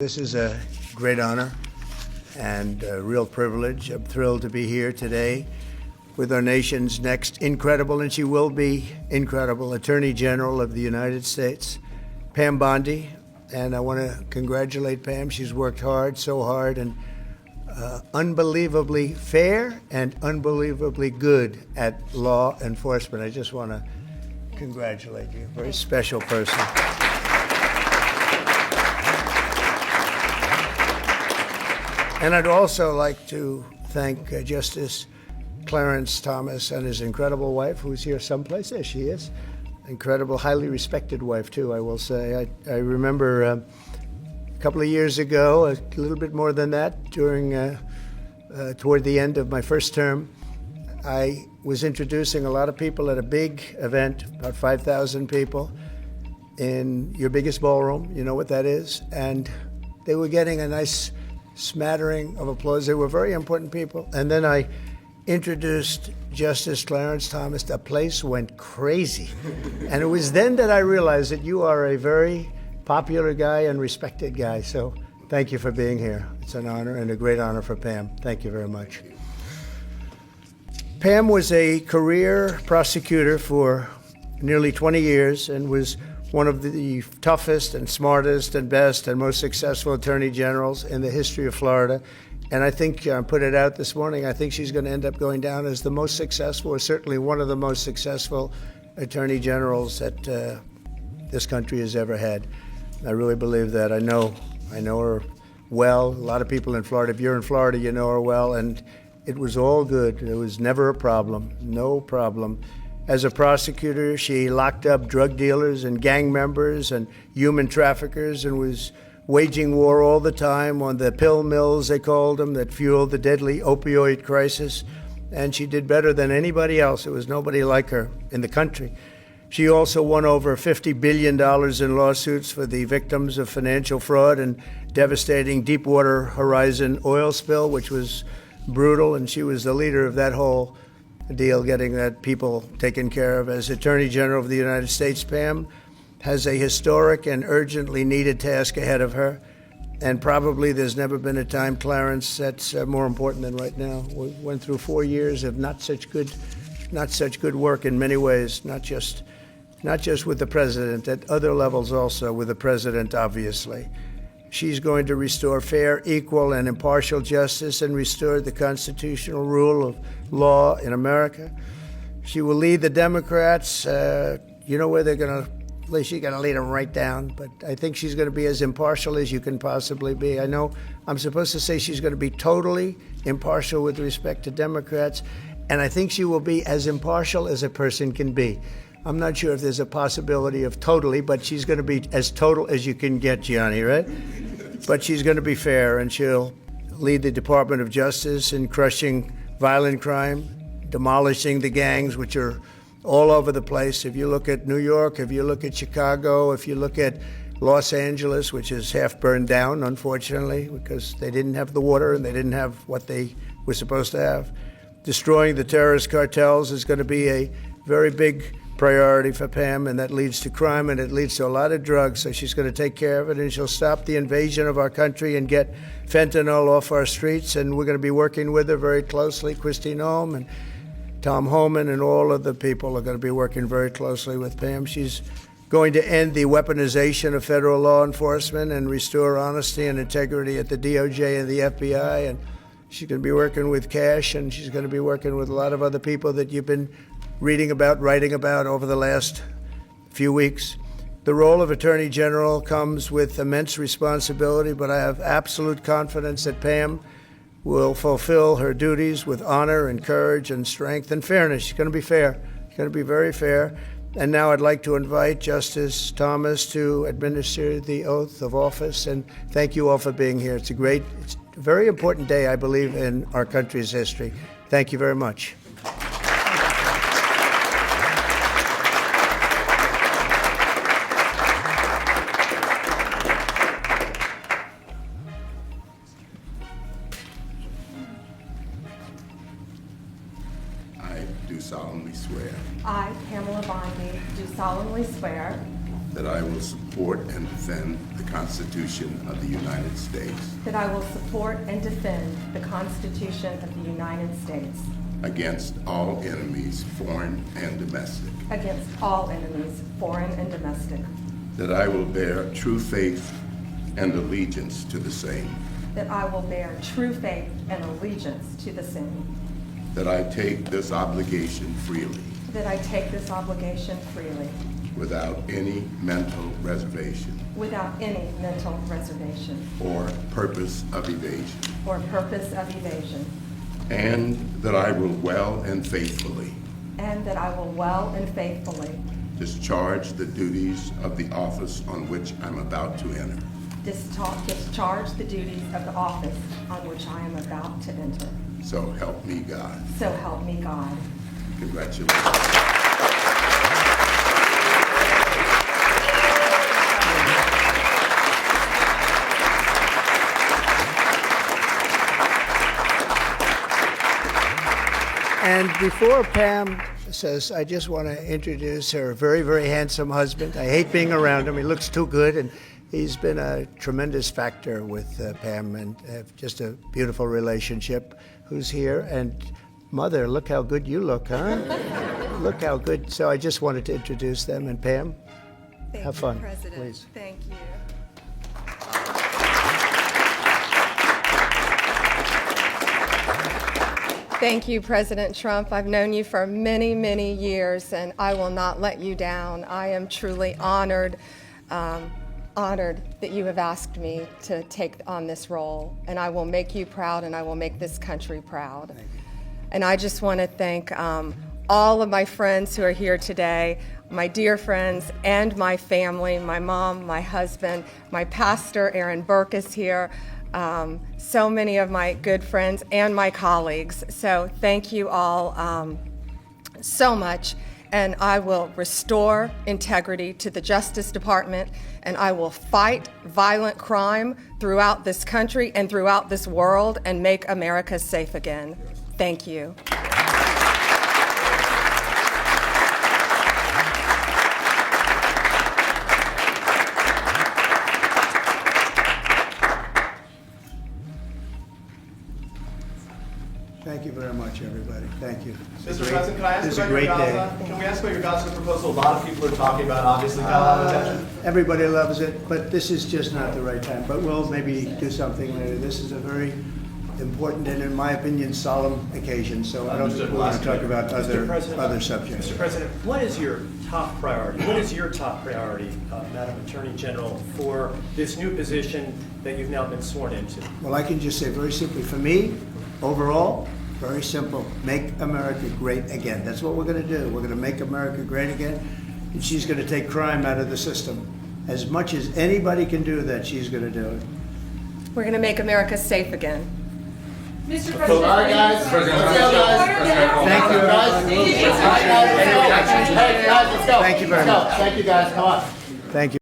This is a great honor and a real privilege. I'm thrilled to be here today with our nation's next incredible, and she will be incredible, Attorney General of the United States, Pam Bondi. And I want to congratulate Pam. She's worked hard, so hard, and unbelievably fair and unbelievably good at law enforcement. I just want to congratulate you. Very special person. And I'd also like to thank Justice Clarence Thomas and his incredible wife, who's here someplace. There she is. Incredible, highly respected wife, too, I will say. I remember a couple of years ago, a little bit more than that, toward the end of my first term, I was introducing a lot of people at a big event, about 5,000 people, in your biggest ballroom. You know what that is? And they were getting a nice smattering of applause. They were very important people. And then I introduced Justice Clarence Thomas. The place went crazy. And it was then that I realized that you are a very popular guy and respected guy. So thank you for being here. It's an honor and a great honor for Pam. Thank you very much. Pam was a career prosecutor for nearly 20 years and was one of the toughest and smartest and best and most successful attorney generals in the history of Florida. And I think, I put it out this morning, I think she's going to end up going down as the most successful, or certainly one of the most successful attorney generals that this country has ever had. I really believe that. I know her well. A lot of people in Florida, if you're in Florida, you know her well, and it was all good. It was never a problem, no problem. As a prosecutor, she locked up drug dealers and gang members and human traffickers and was waging war all the time on the pill mills, they called them, that fueled the deadly opioid crisis. And she did better than anybody else. There was nobody like her in the country. She also won over $50 billion in lawsuits for the victims of financial fraud and devastating Deepwater Horizon oil spill, which was brutal. And she was the leader of that whole deal, getting that people taken care of. As Attorney General of the United States, Pam has a historic and urgently needed task ahead of her. And probably there's never been a time, Clarence, that's more important than right now. We went through 4 years of not such good work in many ways, not just with the president, at other levels also with the president, obviously. She's going to restore fair, equal, and impartial justice and restore the constitutional rule of law in America. She will lead the Democrats. You know where they're going to, at least she's going to lead them right down. But I think she's going to be as impartial as you can possibly be. I know I'm supposed to say she's going to be totally impartial with respect to Democrats, and I think she will be as impartial as a person can be. I'm not sure if there's a possibility of totally, but she's going to be as total as you can get, Gianni, right? But she's going to be fair, and she'll lead the Department of Justice in crushing violent crime, demolishing the gangs, which are all over the place. If you look at New York, if you look at Chicago, if you look at Los Angeles, which is half burned down, unfortunately, because they didn't have the water and they didn't have what they were supposed to have. Destroying the terrorist cartels is going to be a very big priority for Pam, and that leads to crime, and it leads to a lot of drugs, so she's going to take care of it, and she'll stop the invasion of our country and get fentanyl off our streets, and we're going to be working with her very closely. Christine Holm and Tom Homan and all of the people are going to be working very closely with Pam. She's going to end the weaponization of federal law enforcement and restore honesty and integrity at the DOJ and the FBI, and she's going to be working with Cash, and she's going to be working with a lot of other people that you've been reading about, writing about over the last few weeks. The role of Attorney General comes with immense responsibility, but I have absolute confidence that Pam will fulfill her duties with honor and courage and strength and fairness. She's going to be fair. She's going to be very fair. And now I'd like to invite Justice Thomas to administer the oath of office. And thank you all for being here. It's a very important day, I believe, in our country's history. Thank you very much. I do solemnly swear I, Pamela Bondi, do solemnly swear that I will support and defend the Constitution of the United States that I will support and defend the Constitution of the United States against all enemies, foreign and domestic, against all enemies, foreign and domestic, that I will bear true faith and allegiance to the same, that I will bear true faith and allegiance to the same, that I take this obligation freely that I take this obligation freely without any mental reservation without any mental reservation or purpose of evasion, or purpose of evasion, and that I will well and faithfully and that I will well and faithfully discharge the duties of the office on which I'm about to enter. discharge the duties of the office on which I am about to enter. So help me God. So help me God. Congratulations. And before Pam says, I just want to introduce her very, very handsome husband. I hate being around him. He looks too good, and he's been a tremendous factor with Pam, and just a beautiful relationship. Who's here? And Mother, look how good you look, huh? Look how good. So I just wanted to introduce them. And Pam, have fun, President. please. Thank you. Thank you, President Trump. I've known you for many, many years, and I will not let you down. I am truly honored that you have asked me to take on this role, and I will make you proud, and I will make this country proud. And I just want to thank all of my friends who are here today, my dear friends and my family, my mom, my husband, my pastor, Aaron Burke is here, so many of my good friends and my colleagues. So thank you all so much. And I will restore integrity to the Justice Department, and I will fight violent crime throughout this country and throughout this world and make America safe again. Thank you. Thank you very much, everybody. Thank you. Mr. President, can I ask This is a about great your day. Gaza? Can we ask about your Gaza proposal? A lot of people are talking about, obviously, got a lot of attention. Everybody loves it, but this is just not the right time. But we'll maybe do something later. This is a very important and, in my opinion, solemn occasion. So I don't think we want to talk about other subjects. Mr. President, what is your top priority? What is your top priority, Madam Attorney General, for this new position that you've now been sworn into? Well, I can just say very simply, for me, overall, very simple, make America great again. That's what we're going to do. We're going to make America great again, and she's going to take crime out of the system. As much as anybody can do that, she's going to do it. We're going to make America safe again. Mr. President. All right, guys. Thank you, Hey, guys, let's go. Thank you very much. Thank you, guys. Come on. Thank you.